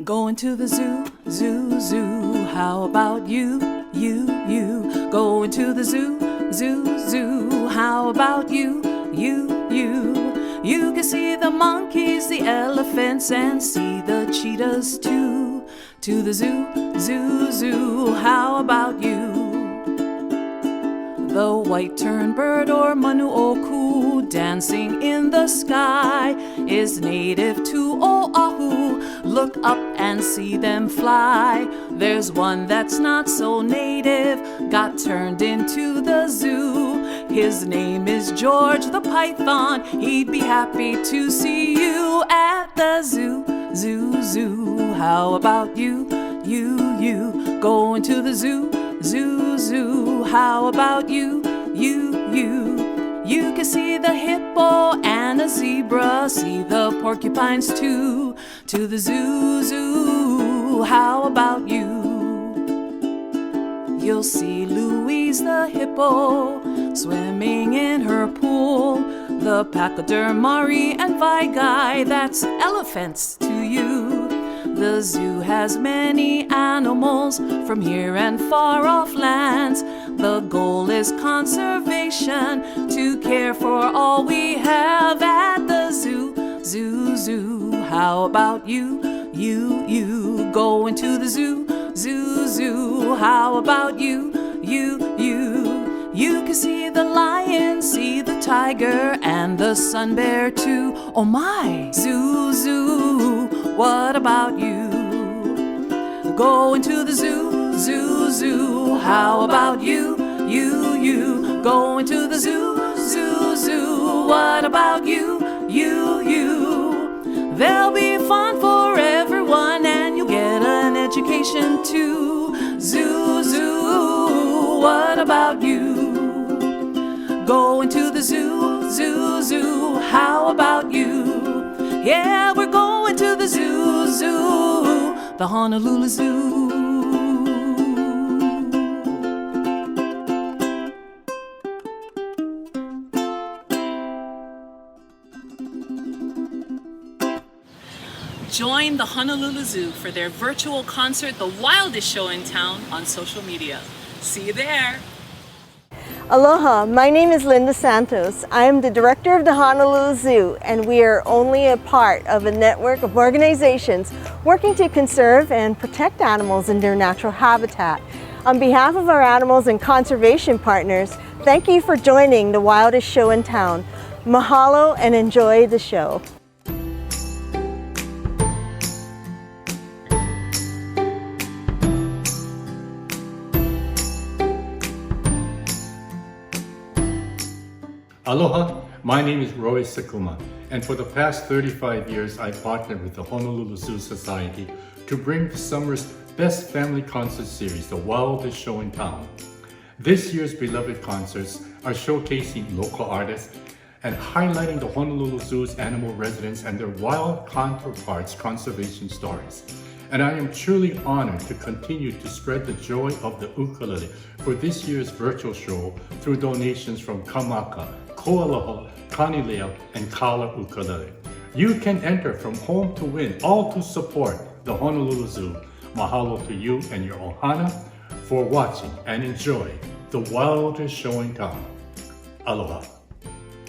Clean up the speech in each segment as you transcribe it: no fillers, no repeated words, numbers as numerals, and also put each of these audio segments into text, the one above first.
Going to the zoo, zoo, zoo. How about you, you, you? Going to the zoo, zoo, zoo. How about you, you, you? You can see the monkeys, the elephants, and see the cheetahs too. To the zoo, zoo, zoo. How about you? The white-turned bird or manuoku dancing in the sky is native to Oahu. Look up and see them fly. There's one that's not so native, got turned into the zoo. His name is George the Python. He'd be happy to see you at the zoo, zoo, zoo. How about you, you, you? Going to the zoo, zoo, zoo. How about you, you, you? You can see the hippo and a zebra, see the porcupines too. To the zoo, zoo. How about you? You'll see Louise the hippo swimming in her pool. The pachydermari and vigai, that's elephants to you. The zoo has many animals from here and far off lands. The goal is conservation, to care for all we have at the zoo, zoo, zoo. How about you, you, you? Going to the zoo, zoo, zoo. How about you, you, you? You can see the lion, see the tiger, and the sun bear too. Oh my, zoo, zoo. What about you? Going to the zoo, zoo, zoo. How about you, you, you? Going to the zoo, zoo, zoo. What about you, you, you? There'll be fun for everyone and you'll get an education too. Zoo, zoo. What about you? Going to the zoo, zoo, zoo. How about you? Yeah, we're going to the zoo, zoo, the Honolulu Zoo. Join the Honolulu Zoo for their virtual concert, The Wildest Show in Town, on social media. See you there. Aloha, my name is Linda Santos. I am the director of the Honolulu Zoo, and we are only a part of a network of organizations working to conserve and protect animals in their natural habitat. On behalf of our animals and conservation partners, thank you for joining the Wildest Show in Town. Mahalo and enjoy the show. Aloha, my name is Roy Sakuma, and for the past 35 years I've partnered with the Honolulu Zoo Society to bring the summer's best family concert series, The Wildest Show in Town. This year's beloved concerts are showcasing local artists and highlighting the Honolulu Zoo's animal residents and their wild counterparts' conservation stories. And I am truly honored to continue to spread the joy of the ukulele for this year's virtual show through donations from Kamaka, Koaloha, Kanilea, and Kala Ukulele. You can enter from home to win, all to support the Honolulu Zoo. Mahalo to you and your ohana for watching and enjoy the wildest show in town. Aloha.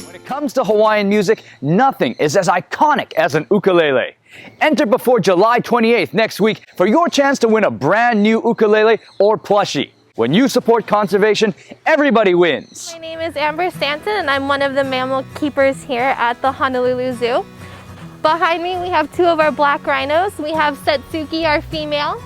When it comes to Hawaiian music, nothing is as iconic as an ukulele. Enter before July 28th next week for your chance to win a brand new ukulele or plushie. When you support conservation, everybody wins. My name is Amber Stanton and I'm one of the mammal keepers here at the Honolulu Zoo. Behind me we have two of our black rhinos. We have Setsuki, our female,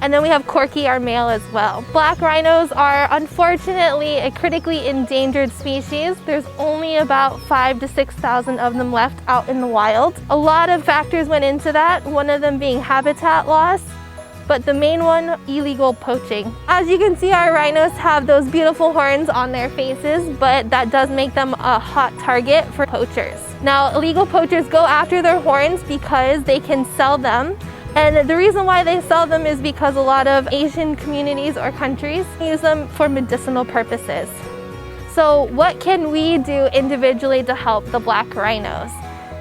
and then we have Corky, our male as well. Black rhinos are unfortunately a critically endangered species. There's only about 5,000 to 6,000 of them left out in the wild. A lot of factors went into that, one of them being habitat loss, but the main one, illegal poaching. As you can see, our rhinos have those beautiful horns on their faces, but that does make them a hot target for poachers. Now, illegal poachers go after their horns because they can sell them. And the reason why they sell them is because a lot of Asian communities or countries use them for medicinal purposes. So what can we do individually to help the black rhinos?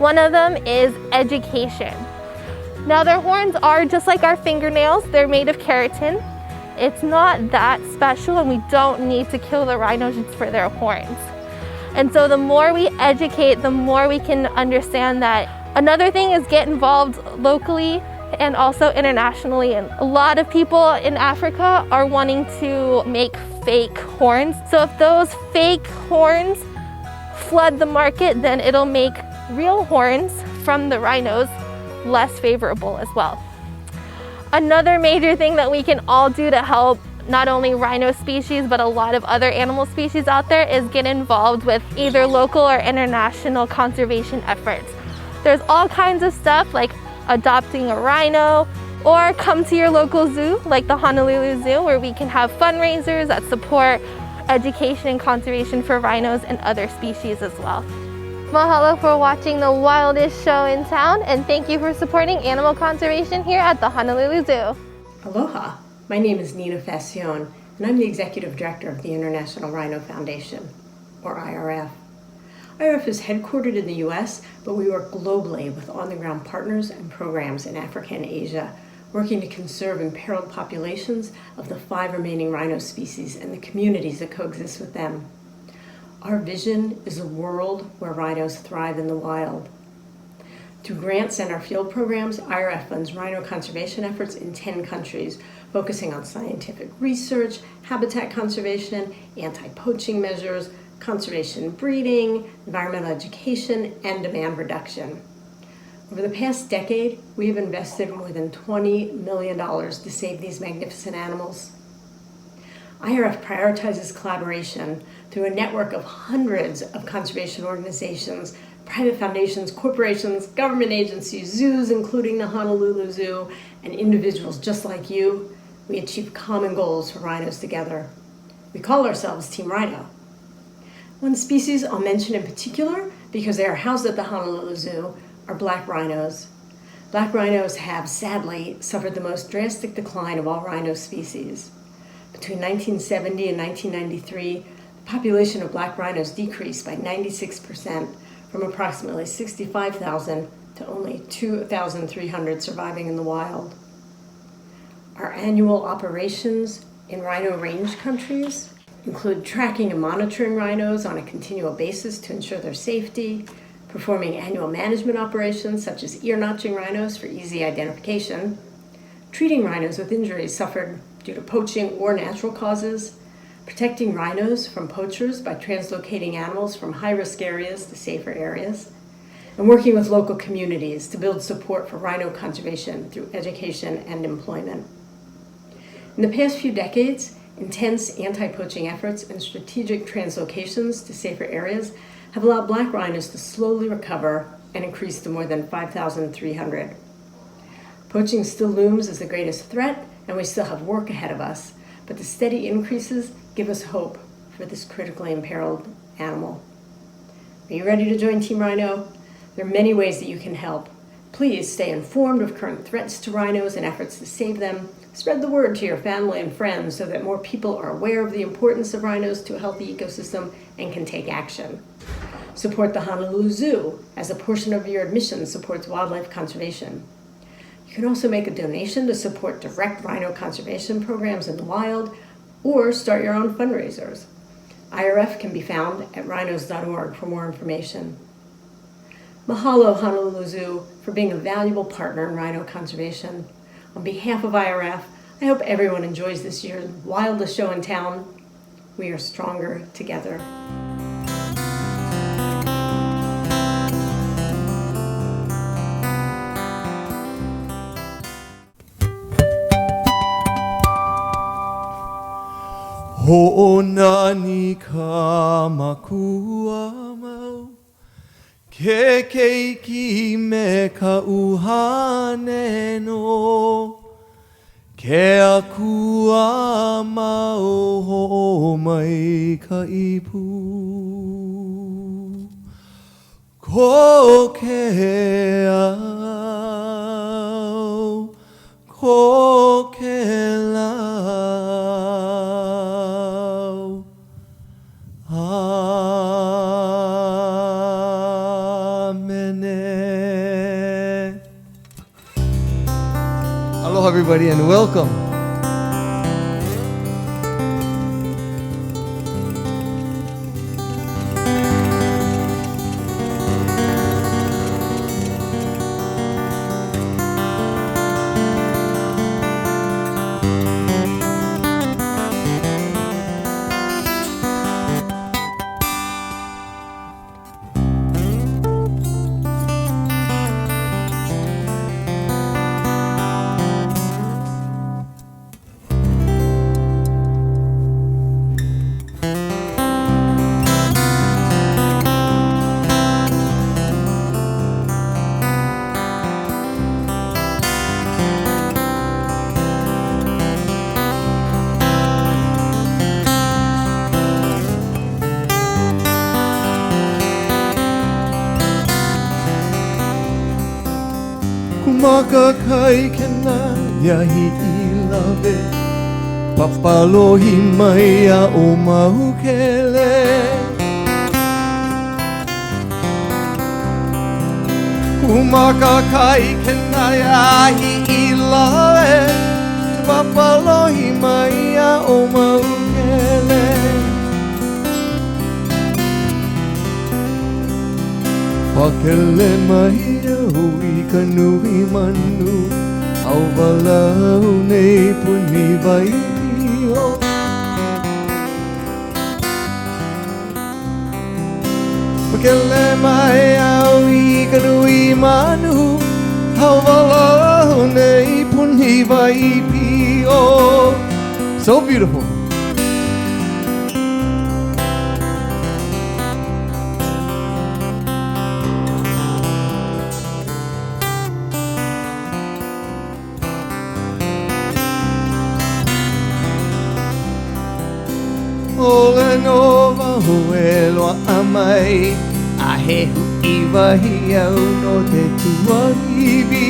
One of them is education. Now their horns are just like our fingernails. They're made of keratin. It's not that special, and we don't need to kill the rhinos just for their horns. And so the more we educate, the more we can understand that. Another thing is get involved locally and also internationally. And a lot of people in Africa are wanting to make fake horns. So if those fake horns flood the market, then it'll make real horns from the rhinos less favorable as well. Another major thing that we can all do to help not only rhino species but a lot of other animal species out there is get involved with either local or international conservation efforts. There's all kinds of stuff like adopting a rhino, or come to your local zoo like the Honolulu Zoo, where we can have fundraisers that support education and conservation for rhinos and other species as well. Mahalo for watching the wildest show in town, and thank you for supporting animal conservation here at the Honolulu Zoo. Aloha, my name is Nina Fascione, and I'm the Executive Director of the International Rhino Foundation, or IRF. IRF is headquartered in the US, but we work globally with on-the-ground partners and programs in Africa and Asia, working to conserve imperiled populations of the 5 remaining rhino species and the communities that coexist with them. Our vision is a world where rhinos thrive in the wild. Through grants and our field programs, IRF funds rhino conservation efforts in 10 countries, focusing on scientific research, habitat conservation, anti-poaching measures, conservation breeding, environmental education, and demand reduction. Over the past decade, we have invested more than $20 million to save these magnificent animals. IRF prioritizes collaboration through a network of hundreds of conservation organizations, private foundations, corporations, government agencies, zoos, including the Honolulu Zoo, and individuals just like you. We achieve common goals for rhinos together. We call ourselves Team Rhino. One species I'll mention in particular, because they are housed at the Honolulu Zoo, are black rhinos. Black rhinos have, sadly, suffered the most drastic decline of all rhino species. Between 1970 and 1993, the population of black rhinos decreased by 96%, from approximately 65,000 to only 2,300 surviving in the wild. Our annual operations in rhino range countries include tracking and monitoring rhinos on a continual basis to ensure their safety, performing annual management operations such as ear notching rhinos for easy identification, treating rhinos with injuries suffered due to poaching or natural causes, protecting rhinos from poachers by translocating animals from high-risk areas to safer areas, and working with local communities to build support for rhino conservation through education and employment. In the past few decades, intense anti-poaching efforts and strategic translocations to safer areas have allowed black rhinos to slowly recover and increase to more than 5,300. Poaching still looms as the greatest threat, and we still have work ahead of us, but the steady increases give us hope for this critically imperiled animal. Are you ready to join Team Rhino? There are many ways that you can help. Please stay informed of current threats to rhinos and efforts to save them. Spread the word to your family and friends so that more people are aware of the importance of rhinos to a healthy ecosystem and can take action. Support the Honolulu Zoo, as a portion of your admission supports wildlife conservation. You can also make a donation to support direct rhino conservation programs in the wild, or start your own fundraisers. IRF can be found at rhinos.org for more information. Mahalo, Honolulu Zoo, for being a valuable partner in rhino conservation. On behalf of IRF, I hope everyone enjoys this year's wildest show in town. We are stronger together. Ho'onani ka makua mau, ke keiki me ka uhane no, ke akua mau ho'o mai ka ipu. Ko ke au, ko ke lau. Amene. Aloha everybody and welcome. Kumaka kai kena yahi I love Papalohi mai a o mahukele Kumaka kai kena yahi I love Papalohi mai a o mahukele Pakele mai hui kanui manu Au walau nei puni vai pio Pakele mai hui kanui manu Au walau nei puni vai pio So beautiful. Ole nova huelua amai Ahe hui wahi au no te tuahiwi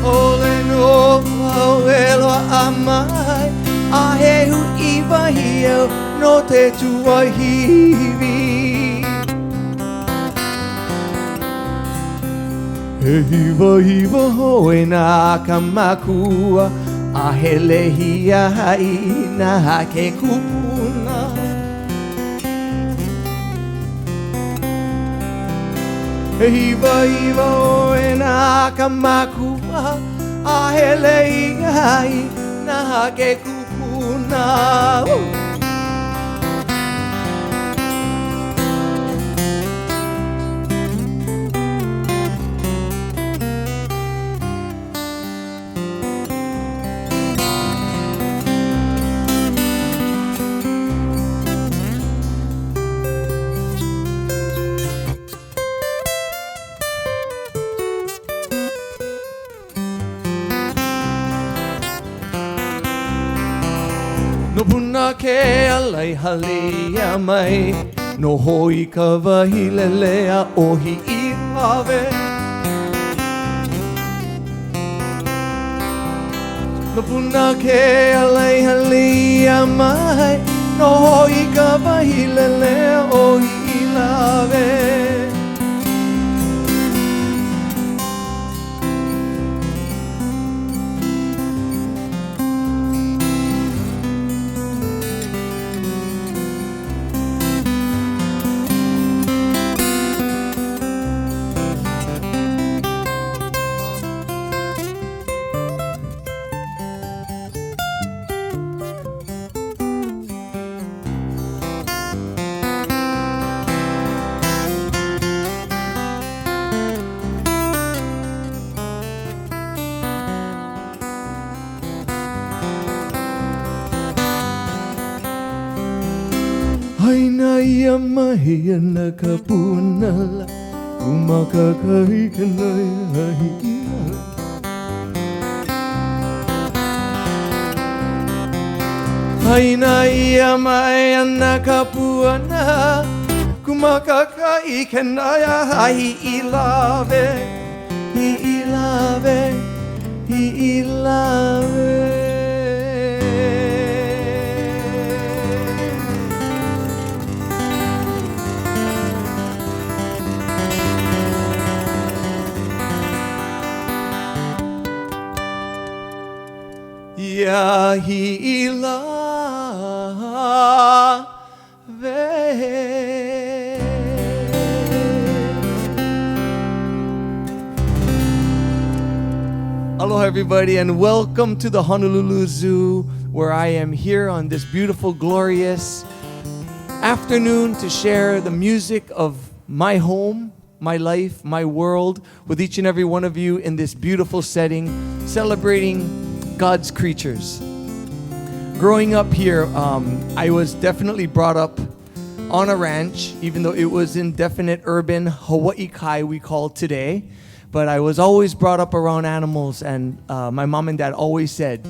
Ole nova huelua amai Ahe hui wahi au no te tuahiwi He hiwa hiwa hoe nā kamakua A he lehia hai nā ke kupuna He hiwa hiwa hoe nā kamakua A he lehia hai nā ke kupuna No puna ke alai halea mai No hoi ka wahilele a ohi I hawe No puna ke alai halea mai No hoi ka wahilele a ohi I lawe Haina ia mahi ana ka punala Kumaka kai kanai hahi ia Haina ia mai ana ka puana Kumaka kai kanai hahi I love I love I love ia hila ve. Aloha everybody and welcome to the Honolulu Zoo, where I am here on this beautiful, glorious afternoon to share the music of my home, my life, my world with each and every one of you in this beautiful setting, celebrating God's creatures. Growing up here, I was definitely brought up on a ranch, even though it was in definite urban Hawaii Kai we call today. But I was always brought up around animals, and my mom and dad always said,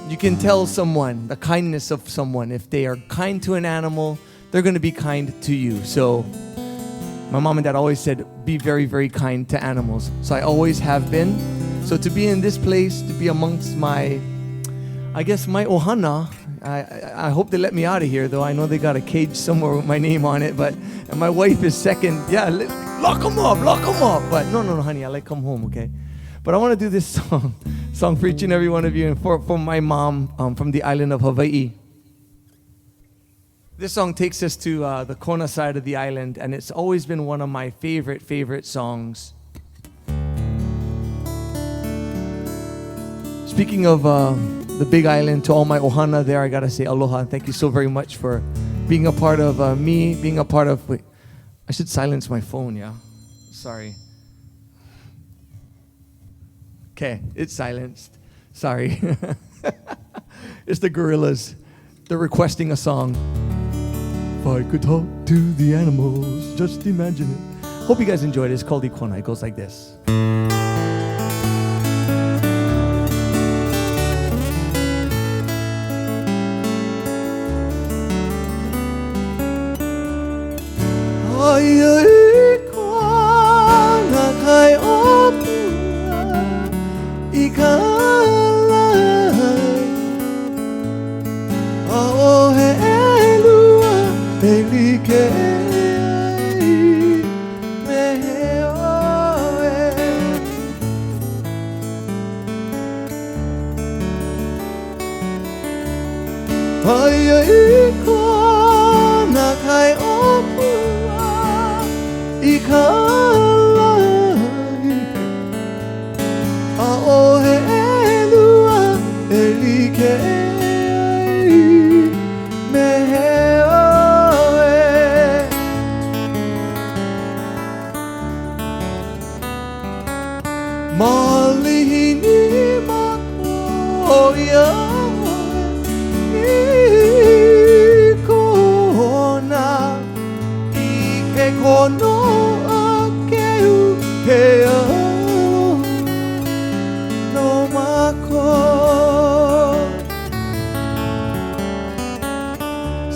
you can tell someone the kindness of someone. If they are kind to an animal, they're going to be kind to you. So my mom and dad always said, be very, very kind to animals. So I always have been. So to be in this place, to be amongst my ohana, I hope they let me out of here, though I know they got a cage somewhere with my name on it, and my wife is second. Yeah, lock them up. But no, honey, I like come home, okay? But I want to do this song for each and every one of you, and for my mom from the island of Hawaii. This song takes us to the Kona side of the island, and it's always been one of my favorite songs. Speaking of the Big Island, to all my ohana there, I gotta say aloha and thank you so very much for being a part of me, being a part of. Wait, I should silence my phone, yeah? Sorry. Okay, it's silenced. Sorry. It's the gorillas. They're requesting a song. If I could talk to the animals, just imagine it. Hope you guys enjoyed it. It's called Ikona. It goes like this.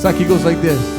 Saki goes like this.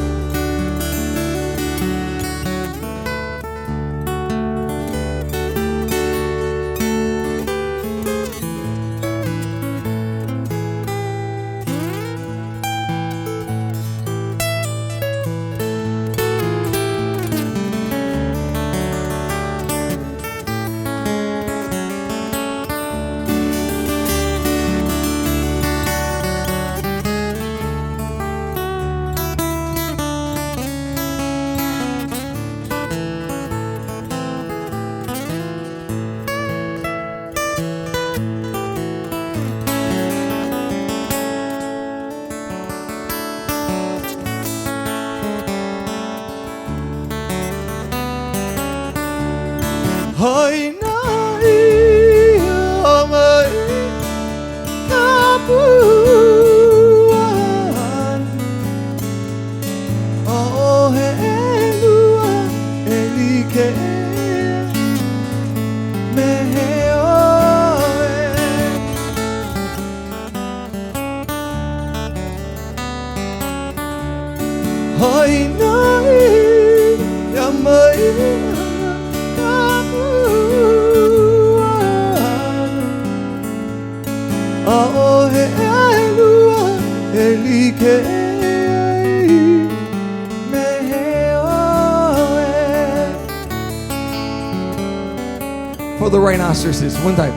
For the rhinoceroses, one time.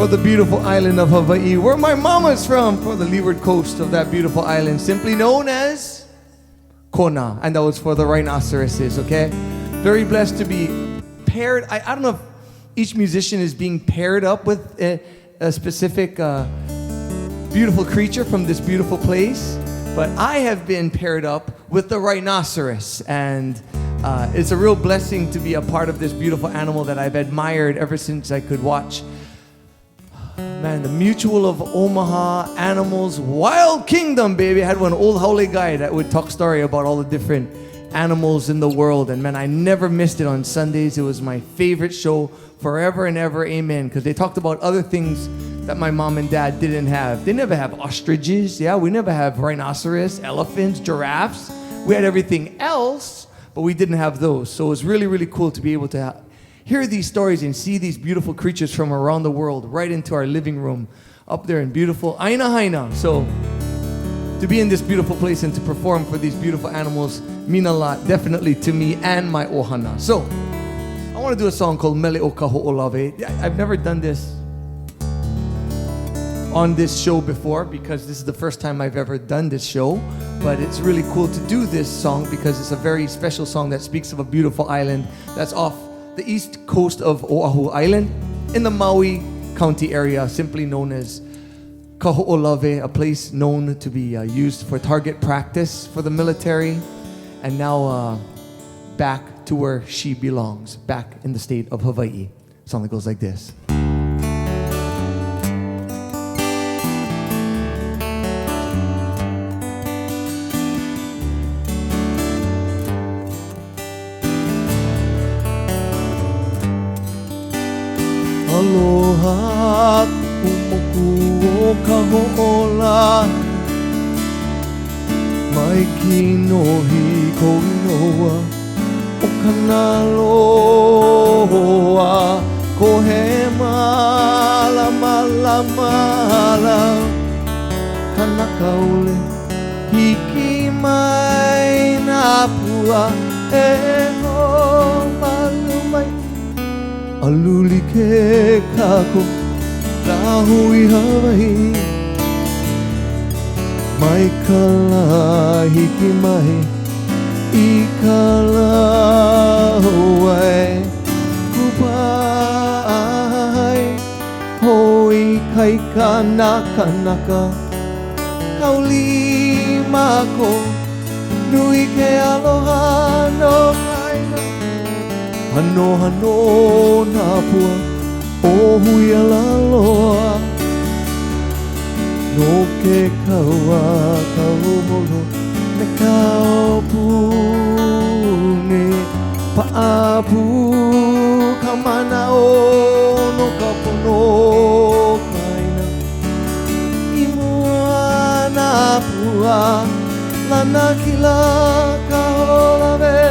for the beautiful island of Hawaii, where my mama's from, for the leeward coast of that beautiful island, simply known as Kona. And that was for the rhinoceroses, okay? Very blessed to be paired. I don't know if each musician is being paired up with a specific beautiful creature from this beautiful place, but I have been paired up with the rhinoceros, and it's a real blessing to be a part of this beautiful animal that I've admired ever since I could watch. Man, the Mutual of Omaha Animals Wild Kingdom, baby. I had one old haole guy that would talk story about all the different animals in the world, and man, I never missed it on Sundays. It was my favorite show forever and ever, amen, because they talked about other things that my mom and dad didn't have. They never have ostriches, yeah, we never have rhinoceros, elephants, giraffes. We had everything else, but we didn't have those. So it was really, really cool to be able to hear these stories and see these beautiful creatures from around the world right into our living room up there in beautiful Aina Haina. So to be in this beautiful place and to perform for these beautiful animals mean a lot, definitely to me and my ohana. So I want to do a song called Mele o Ka Ho'olave. I've never done this on this show before because this is the first time I've ever done this show, but it's really cool to do this song because it's a very special song that speaks of a beautiful island that's off the east coast of Oahu Island in the Maui County area, simply known as Ka Ho'olave, a place known to be used for target practice for the military, and now back to where she belongs, back in the state of Hawaii. A song that goes like this. Aloha, umoku o ka ho'ola, mai kinohi koinoa, o kanaloa, ko he mala mala mala, kanaka ule, hiki mai na pua, e ho malu mai. Aluli ke kako, la hui Hawaii, mai kala hiki mai, I kala hoai, kupai, hoi kai ka naka naka, kauli mako, nui ke aloha no kaina. Hano hano na pua o hui alaloa, no ke kaua kauholo me kaupune paapu kamana o no kapono kaina imua na pua lana kila kaolave.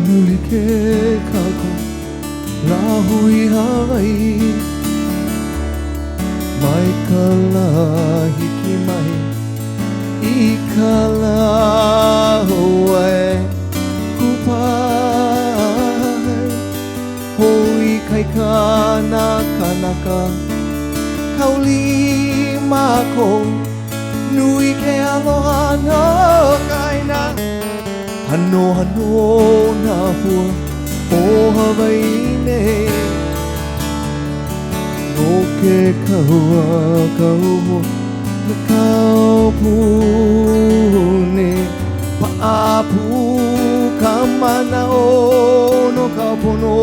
Aluli ke kako, la hui Hawaii, mai kala hiki mai, I kala hoai, kupai, hoi kai ka naka naka, kauli mako, nui ke aloha no kaina. Hano hano na hua O Hawaii nei no ke kahua kauho na kaupune pa'apu ka manao no kaupono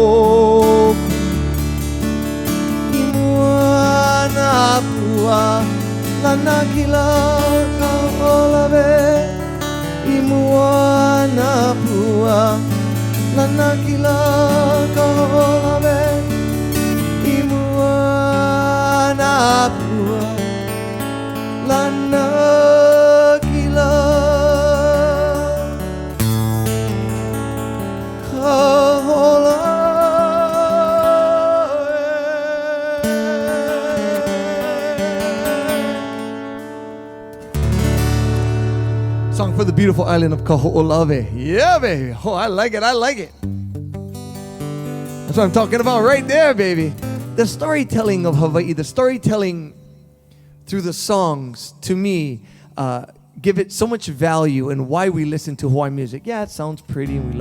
i moana pua lana kila ka olawe i moana pua lana kila ka olawe i moana pua lana kila ka olawe. Song for the beautiful island of Kaho'olawe. Yeah, baby. Oh, I like it. I like it. That's what I'm talking about right there, baby. The storytelling of Hawaii, the storytelling through the songs, to me, give it so much value and why we listen to Hawaiian music. Yeah, it sounds pretty and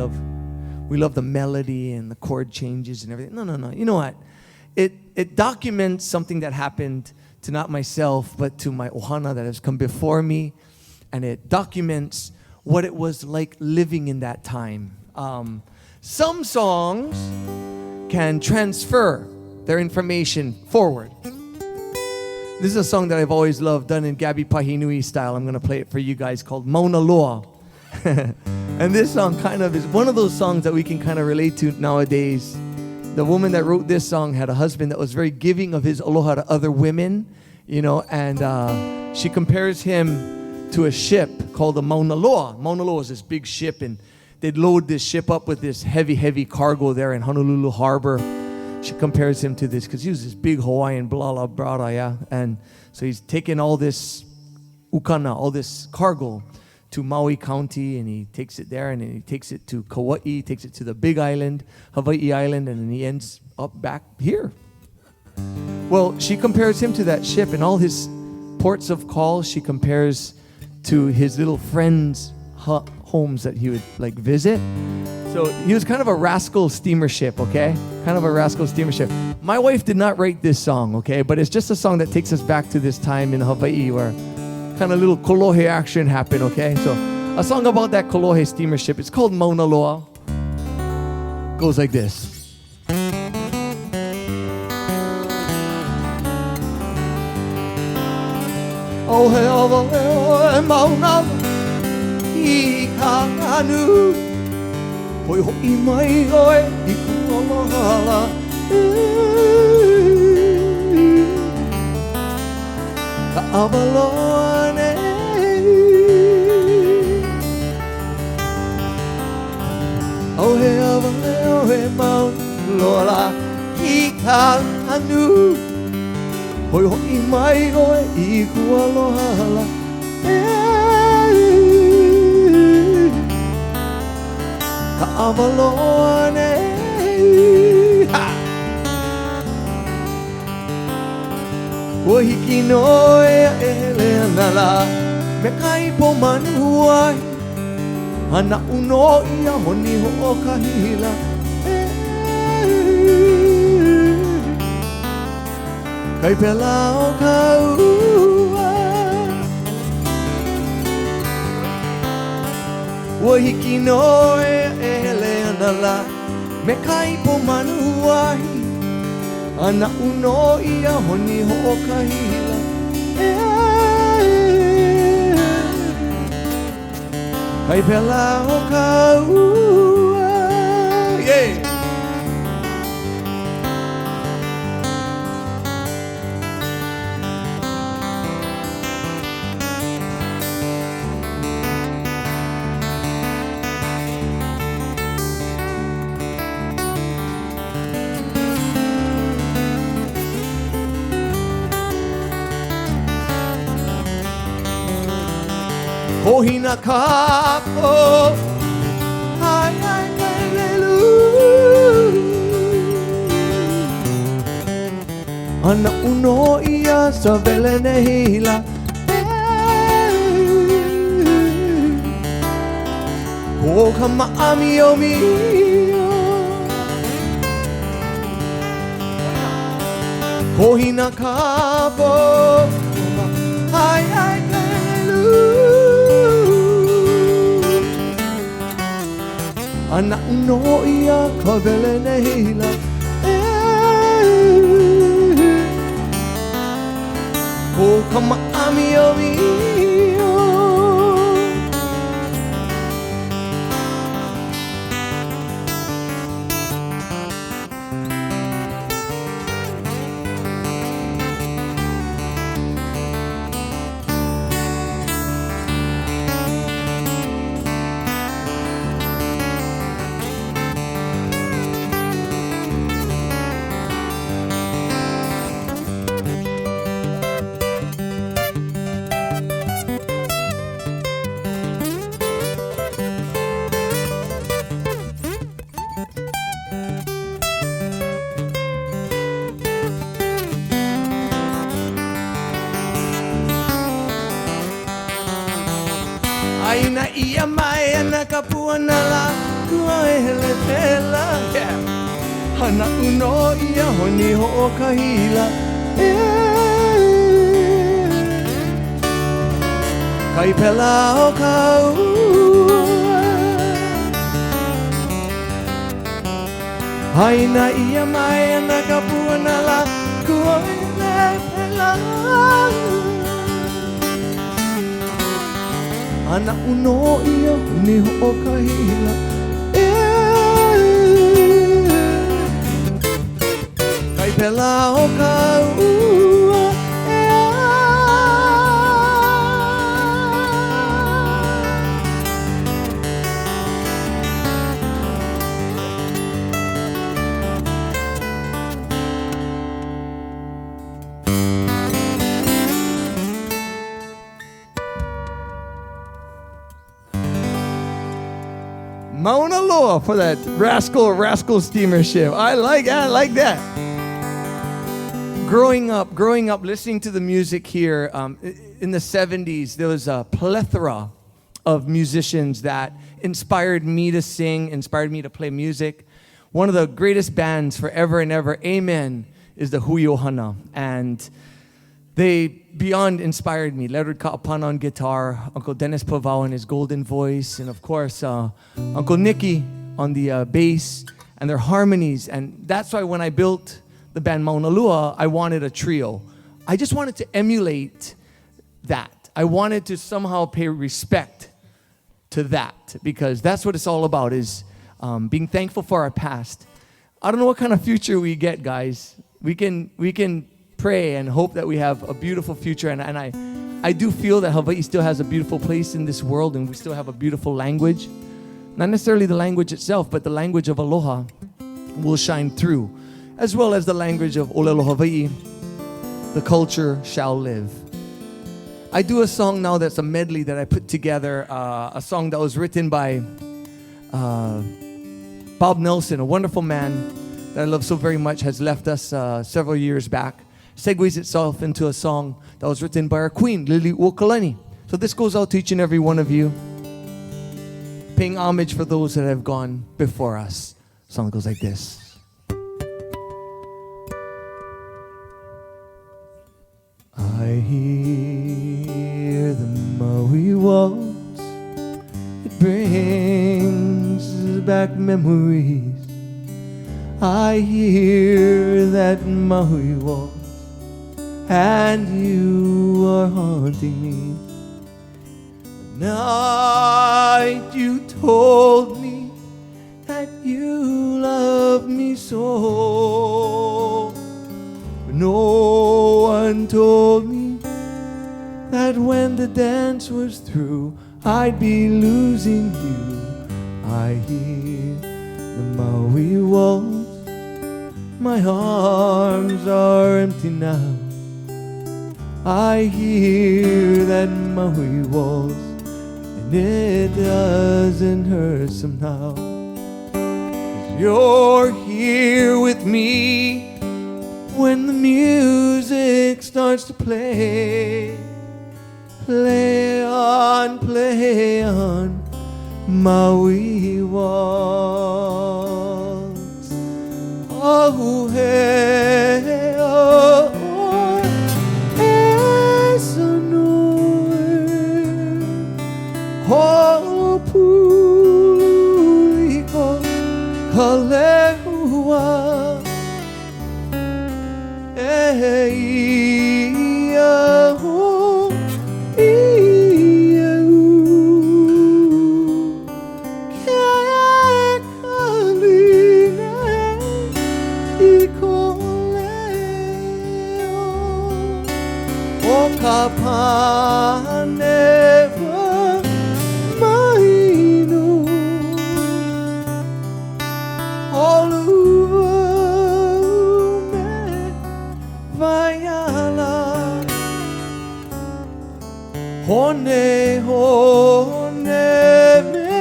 we love the melody and the chord changes and everything. No. You know what? It documents something that happened to not myself, but to my ohana that has come before me. And it documents what it was like living in that time. Some songs can transfer their information forward. This is a song that I've always loved, done in Gabi Pahinui style. I'm going to play it for you guys, called Mauna Loa. And this song kind of is one of those songs that we can kind of relate to nowadays. The woman that wrote this song had a husband that was very giving of his aloha to other women, you know, and she compares him to a ship called the Mauna Loa. Mauna Loa is this big ship, and they'd load this ship up with this heavy cargo there in Honolulu Harbor. She compares him to this because he was this big Hawaiian blala brada, yeah? And so he's taking all this ukana, all this cargo to Maui County, and he takes it there, and then he takes it to Kauai, takes it to the big island, Hawaii Island, and then he ends up back here. Well, she compares him to that ship, and all his ports of call she compares to his little friends' homes that he would like visit. So he was kind of a rascal steamer ship, okay? Kind of a rascal steamer ship. My wife did not write this song, okay? But it's just a song that takes us back to this time in Hawaii where kind of little kolohe action happened, okay? So a song about that kolohe steamer ship. It's called Mauna Loa. Goes like this. Oh, hell, Mauna I ka anu hoi hoi mai oe I kualohala ka abalone oh he avale oh he Mauna Loa I ka anu hoi hoi mai oe I kualohala ka abalone o hiki no e ele nala me kai po manuai ana uno ia honi ho kahila kai pela o kaua o hiki no e ele nala me kai po manuai ana uno ia honi ho kahila kai pela o kaua yeah. Kohina kapo hai hai lelu ana uno ia sa velene hila ko kama ami o mi Hohina kabo ai ai lelu ana uno ia kavele nehila ko kama ami omi Aina ia mai ana kapua na la kua hele tela Hana uno ia honi ho o kahila Kai pela o kau Aina ia mai ana kapua na la kua hele tela Ana uno ia ni ho kahila Kai pela o kau Mauna Loa for that rascal steamer ship. I like that. Growing up, listening to the music here in the 70s, there was a plethora of musicians that inspired me to sing, inspired me to play music. One of the greatest bands forever and ever, amen, is the Hui Ohana. And they beyond inspired me. Leonard Ka'apan on guitar, Uncle Dennis Pavao and his golden voice, and of course, Uncle Nicky on the bass and their harmonies. And that's why when I built the band Mauna Loa, I wanted a trio. I just wanted to emulate that. I wanted to somehow pay respect to that, because that's what it's all about, is being thankful for our past. I don't know what kind of future we get, guys. We can pray and hope that we have a beautiful future, and I do feel that Hawaii still has a beautiful place in this world, and we still have a beautiful language. Not necessarily the language itself, but the language of aloha will shine through, as well as the language of Olelo Hawaii. The culture shall live. I do a song now that's a medley that I put together, a song that was written by Bob Nelson, a wonderful man that I love so very much, has left us several years back. Segues itself into a song that was written by our queen, Lili Ukulele. So this goes out to each and every one of you, paying homage for those that have gone before us. The song goes like this. I hear the Maui waltz. It brings back memories. I hear that Maui waltz, and you are haunting me. The night you told me that you love me so, but no one told me that when the dance was through, I'd be losing you. I hear the Maui waltz. My arms are empty now. I hear that Maui waltz, and it doesn't hurt somehow. 'Cause you're here with me when the music starts to play. Play on, Maui waltz. Oh, hey, oh. Ho puli ho kalehua e ia ho ia u ke kaline I koleo o ka panewa mainu olua me vaiala hone hone me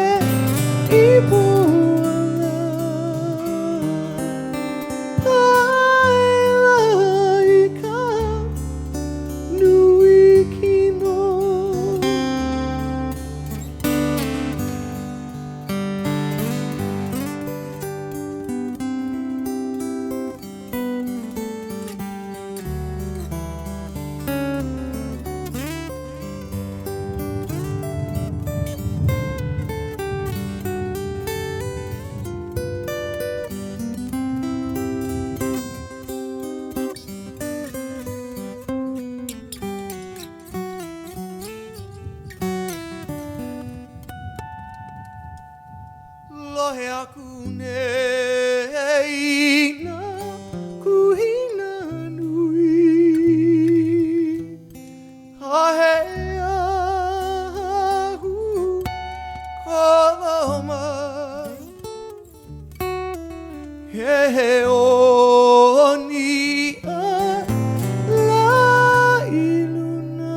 ipuala paila ika nui kino lohe aku nei na kuhina nui ahe ahu koloma he oni a la iluna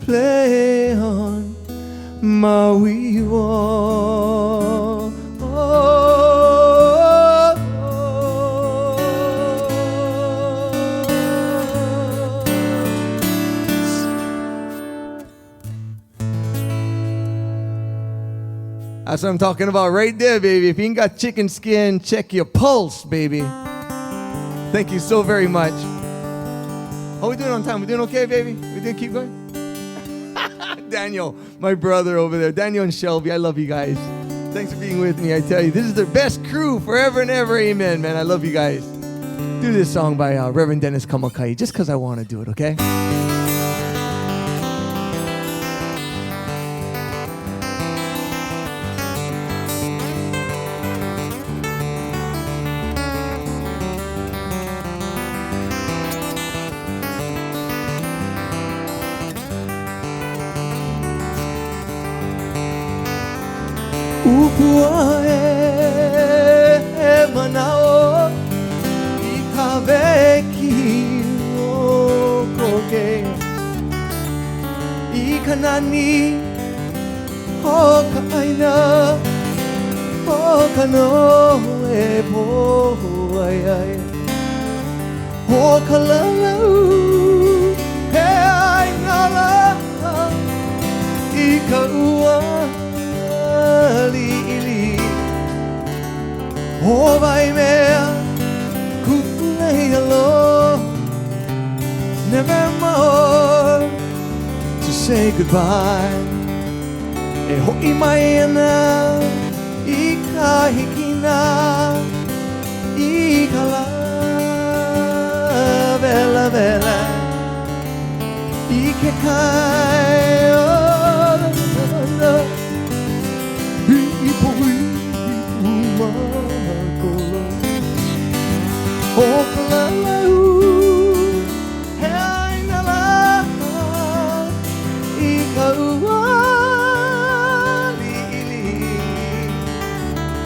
Play on, Maui wa. That's what I'm talking about right there, baby. If you ain't got chicken skin, check your pulse, baby. Thank you so very much. How we doing on time? We doing okay, baby? We doing keep going? Daniel, my brother over there. Daniel and Shelby, I love you guys. Thanks for being with me. I tell you, this is the best crew forever and ever. Amen, man. I love you guys. Do this song by Reverend Dennis Kamakai just because I want to do it, okay? Upua e manao I ka veki o koke I ka nani o ka aina o ka no e po ai ai o ka lalau he ai ngala I ka ua Ili O vai mea Kukulei alo Never more To say goodbye E ho'i mai ana I ka hikina I ka la Vela vela I ke kai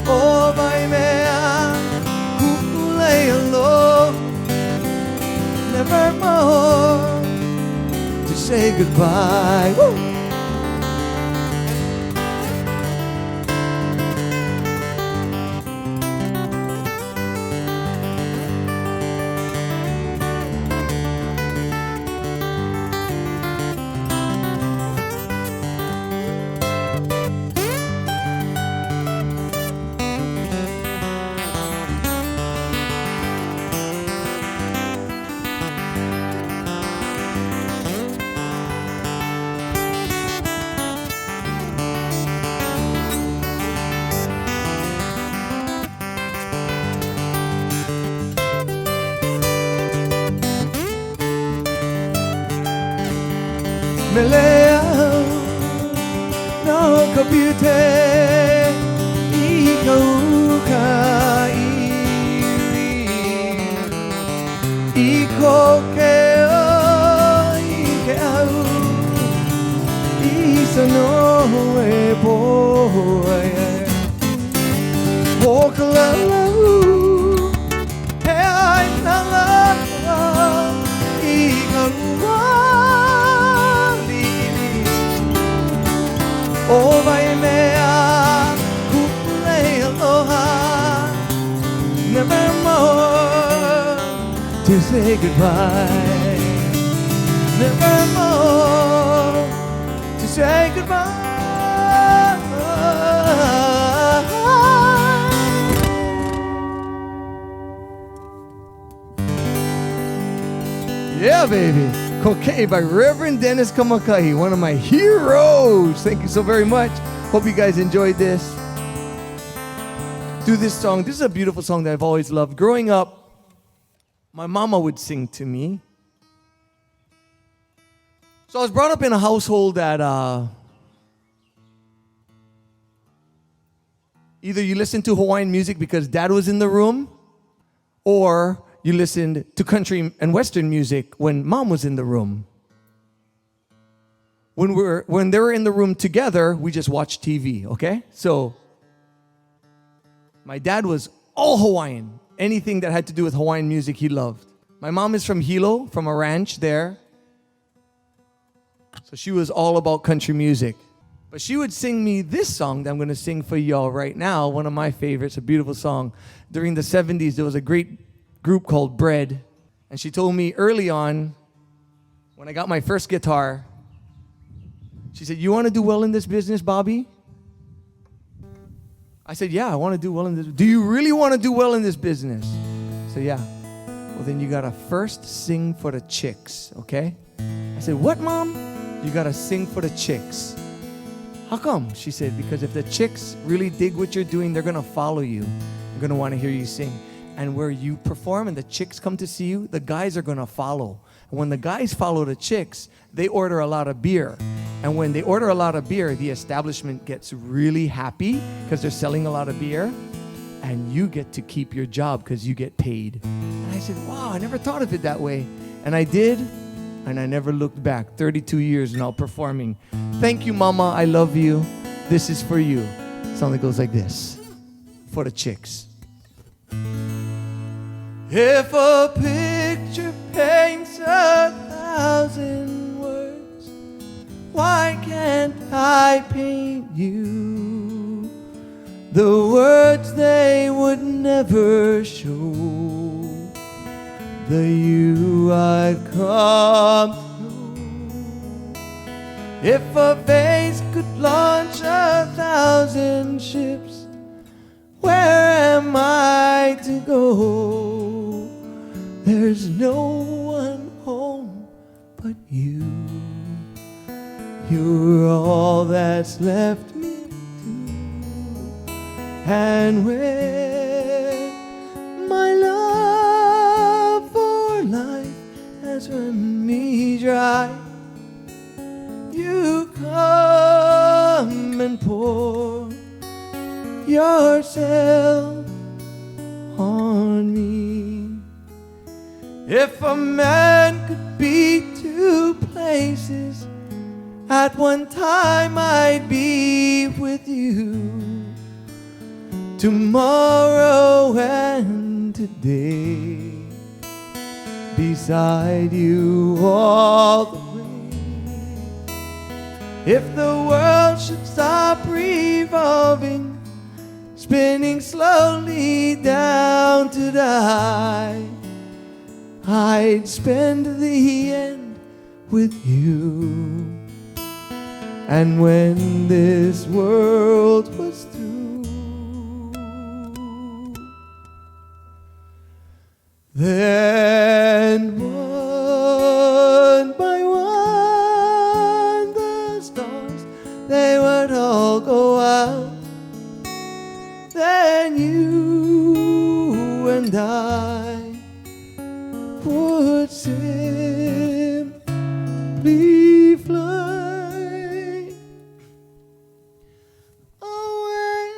O vai mea ukulele alone, never more to say goodbye. Woo! Melea no kabute ikauka ikokeo ikeau isano e boya pokalau he ai nala ikaua o vai mea ukulele aloha, never more to say goodbye, never more to say goodbye. Yeah, baby. Cocaine by Reverend Dennis Kamakahi, one of my heroes. Thank you so very much. Hope you guys enjoyed this. Do this song. This is a beautiful song that I've always loved. Growing up, my mama would sing to me. So I was brought up in a household that either you listen to Hawaiian music because dad was in the room, or you listened to country and western music when mom was in the room. When they were in the room together, we just watched TV, okay? So my dad was all Hawaiian. Anything that had to do with Hawaiian music, he loved. My mom is from Hilo, from a ranch there. So she was all about country music. But she would sing me this song that I'm going to sing for y'all right now, one of my favorites, a beautiful song. During the 70s, there was a great group called Bread, and she told me early on when I got my first guitar, she said, "You want to do well in this business, Bobby?" I said, "Yeah, I want to do well in this." "Do you really want to do well in this business?" I said, "Yeah." "Well, then you gotta first sing for the chicks, okay?" I said, "What, Mom?" "You gotta sing for the chicks." "How come?" She said, "Because if the chicks really dig what you're doing, they're gonna follow you. They're gonna want to hear you sing. And where you perform and the chicks come to see you, the guys are going to follow. And when the guys follow the chicks, they order a lot of beer. And when they order a lot of beer, the establishment gets really happy because they're selling a lot of beer. And you get to keep your job because you get paid." And I said, wow, I never thought of it that way. And I did, and I never looked back. 32 years now performing. Thank you, Mama. I love you. This is for you. Song that goes like this. For the chicks. If a picture paints 1,000 words, why can't I paint you? The words they would never show, the you I've come to know. If a vase could launch 1,000 ships, where am I to go? There's no one home but you. You're all that's left me to do. And when my love for life has run me dry, you come and pour yourself on me. If a man could be two places at one time, I'd be with you. tomorrow and today. Beside you all the way. If the world should stop revolving, spinning slowly down to die, I'd spend the end with you. And when this world was through, then one by one the stars, they would all go out. Then you and I would simply fly away.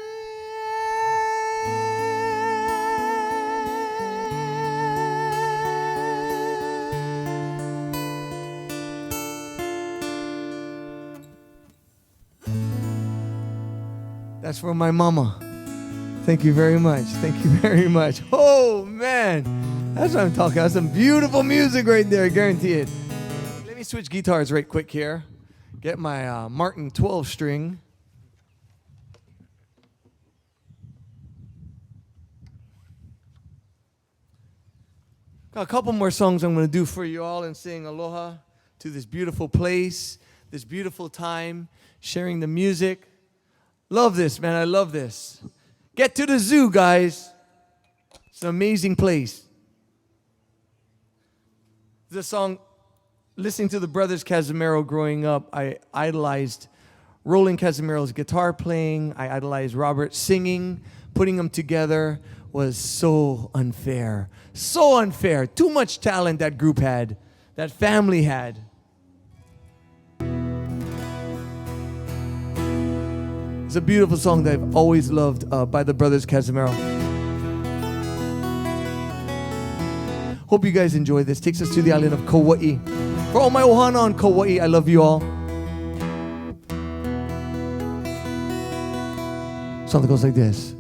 That's for my mama. Thank you very much. Thank you very much. Oh, man. That's what I'm talking about. That's some beautiful music right there. I guarantee it. Let me switch guitars right quick here. Get my Martin 12 string. Got a couple more songs I'm going to do for you all and sing aloha to this beautiful place, this beautiful time, sharing the music. Love this, man. I love this. Get to the zoo, guys. It's an amazing place. This song, listening to the brothers Casimiro growing up, I idolized Roland Casimiro's guitar playing. I idolized Robert singing. Putting them together was so unfair. So unfair. Too much talent that group had, that family had. It's a beautiful song that I've always loved by the brothers Casimiro. Hope you guys enjoy this. Takes us to the island of Kauai. For all my ohana on Kauai, I love you all. Song that goes like this.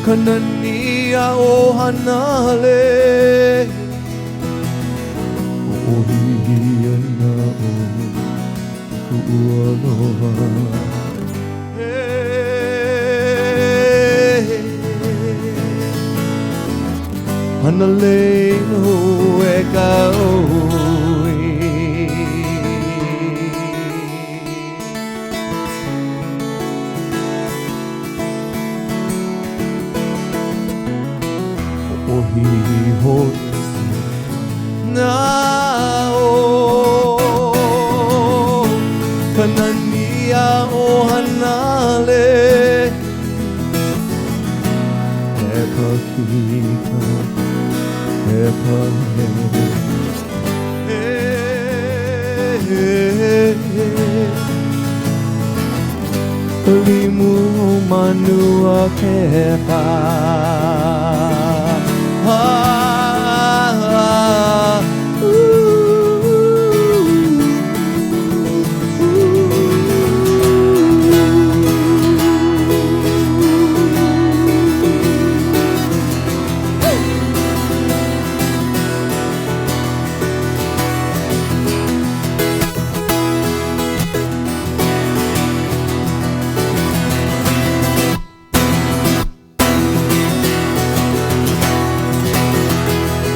Kanania o hanale o hihia na o kualoha hanale no e ka oi Hiho na o kanania o hanale e pakika e pahe limu manua kepa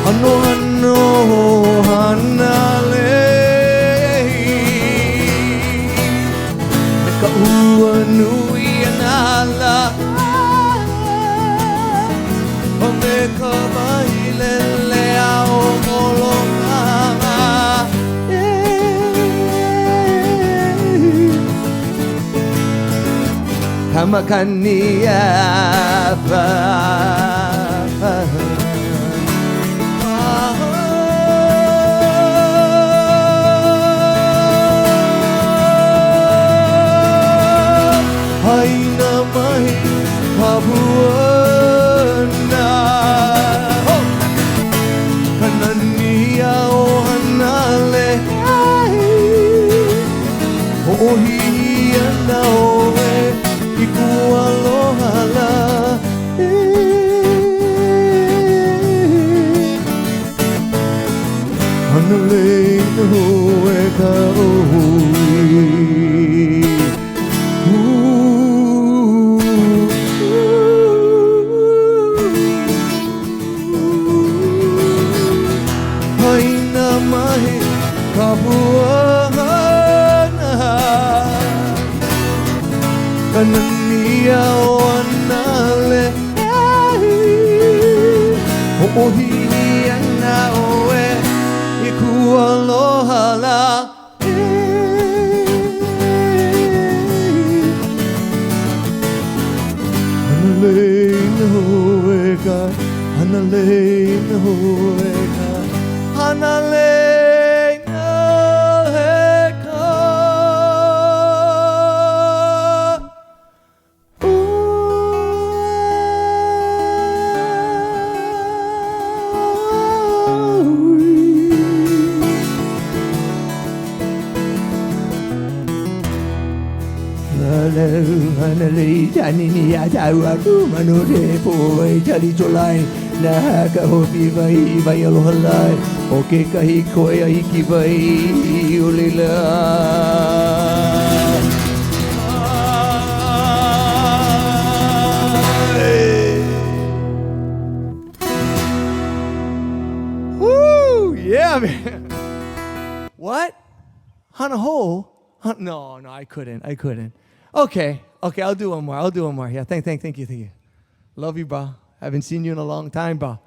Hano hano hanale Ka ua nui anala O me ka mailele ao molonga Ka makania pa. Ay na may kabuana kanania o hanale o hiya na oe ikualohala hanale no e ka oe. Kanania o anale o hiya na oe ikualohala hanale no eka hanale no eka hanale. Hanalei tanini atawaru manore poe tali tolai na ka hopi vai vai alohalai o ke kahi koe ai ki vai ulela. Woo! Yeah, man. What? Hanaho? No, I couldn't. Okay, I'll do one more. Yeah, thank you. Love you, bro. Haven't seen you in a long time, bro.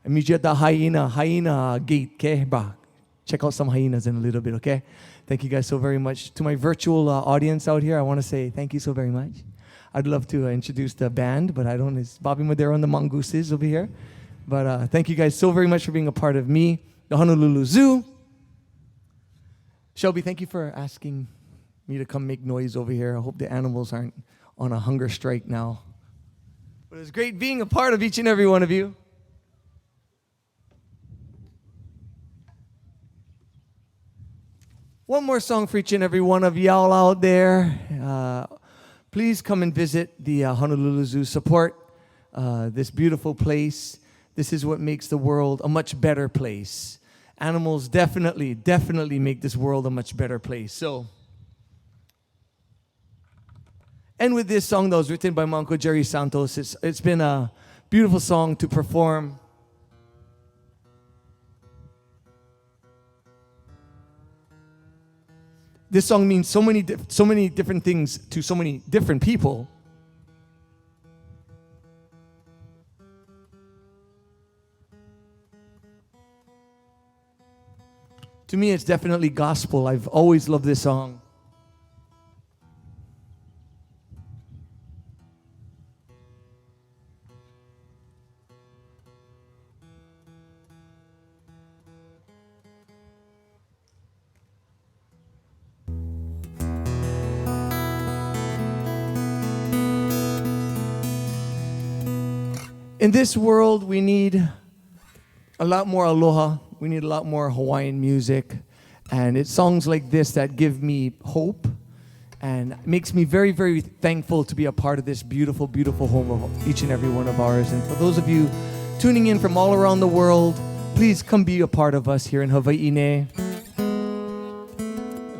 I meet you at the hyena gate, okay, bro? Check out some hyenas in a little bit, okay? Thank you guys so very much. To my virtual audience out here, I want to say thank you so very much. I'd love to introduce the band, but I don't. It's Bobby Moderow and the Mongooses over here. But thank you guys so very much for being a part of me, the Honolulu Zoo. Shelby, thank you for asking me to come make noise over here. I hope the animals aren't on a hunger strike now. But it's great being a part of each and every one of you. One more song for each and every one of y'all out there. Please come and visit the Honolulu Zoo. Support this beautiful place. This is what makes the world a much better place. Animals definitely make this world a much better place. So, and with this song that was written by my Uncle Jerry Santos, it's been a beautiful song to perform. This song means so many different things to so many different people. To me, it's definitely gospel. I've always loved this song. In this world, we need a lot more aloha. We need a lot more Hawaiian music. And it's songs like this that give me hope and makes me very, very thankful to be a part of this beautiful, beautiful home of each and every one of ours. And for those of you tuning in from all around the world, please come be a part of us here in Hawaii.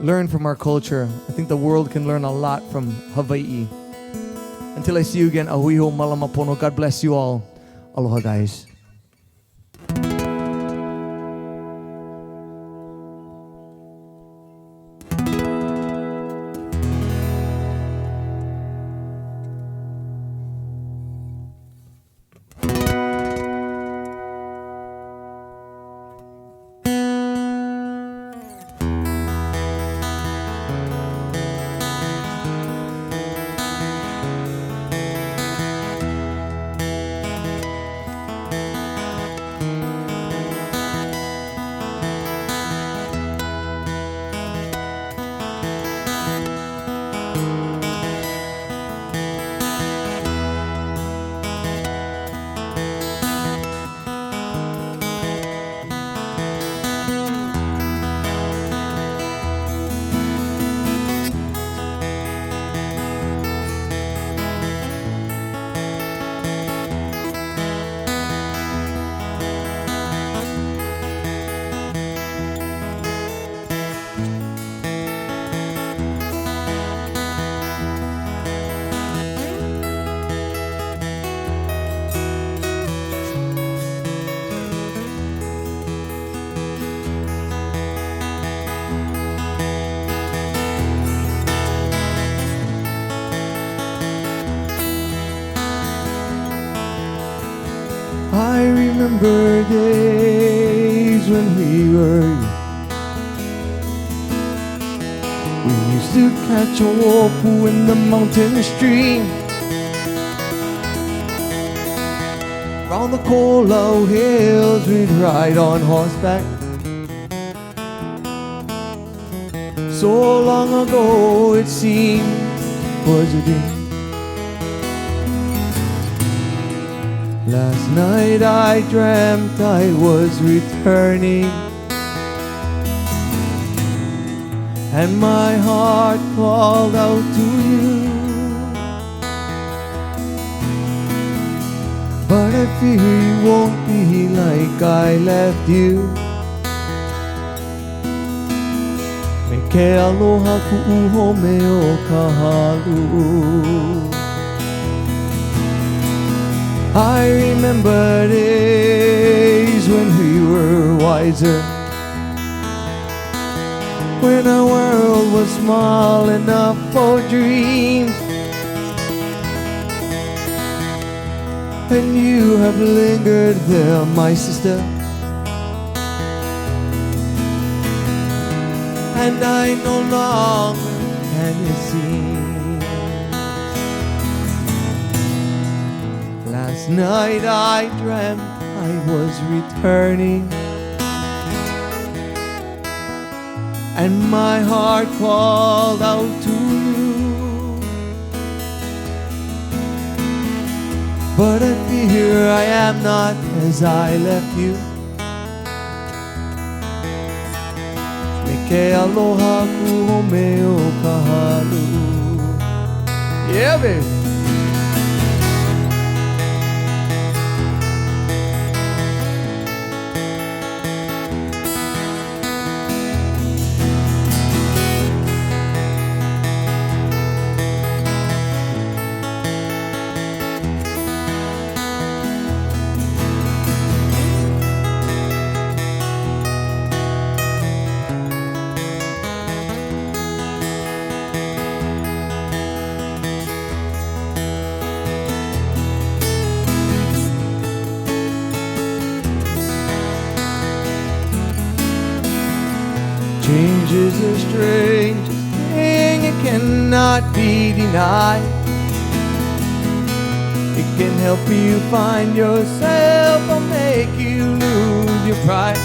Learn from our culture. I think the world can learn a lot from Hawaii. Until I see you again, ahuiho malamapono. God bless you all. Aloha, guys. I remember days when we were young. We used to catch a whoopoo in the mountain stream. Round the Kolau hills we'd ride on horseback. So long ago it seemed was a dream. Last night I dreamt I was returning, and my heart called out to you. But I fear you won't be like I left you. Me ke aloha ku'uho me o ka halu. I remember days when we were wiser, when our world was small enough for dreams. And you have lingered there, my sister, and I no longer can you see. Last night I dreamt I was returning, and my heart called out to you. But I fear I am not as I left you. Me ke aloha ku'o me o ka halu. Yeah, baby. Change is the strangest thing, it cannot be denied. It can help you find yourself or make you lose your pride.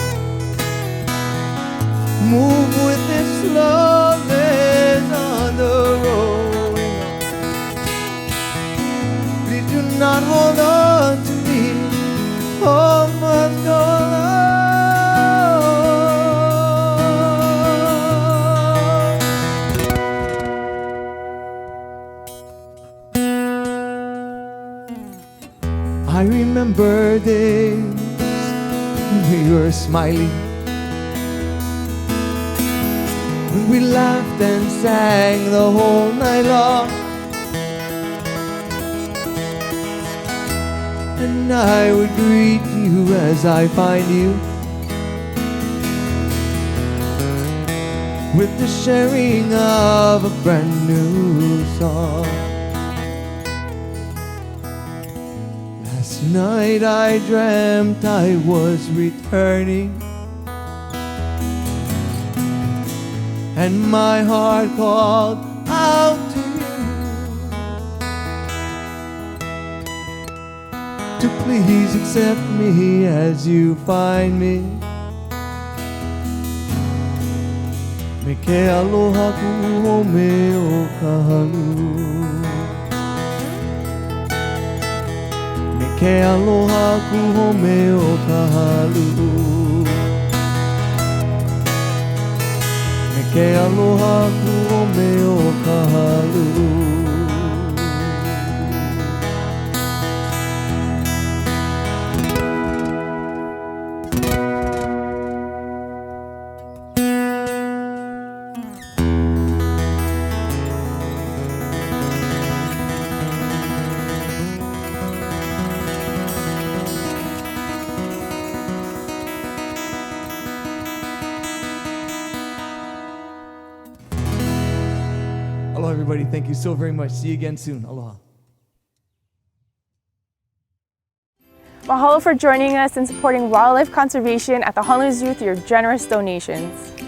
Move with this slowness on the road. Please do not hold on to me, all must go alone. I remember days when we were smiling, when we laughed and sang the whole night long. And I would greet you as I find you, with the sharing of a brand new song. Last night I dreamt I was returning, and my heart called out to you, to please accept me as you find me. Me ke aloha ku'uho me o ka halu. Me ke aloha ku'uho me o ka halu. Me ke aloha ku'uho me o ka halu. Hello, everybody. Thank you so very much. See you again soon. Aloha. Mahalo for joining us and supporting wildlife conservation at the Honolulu Zoo through your generous donations.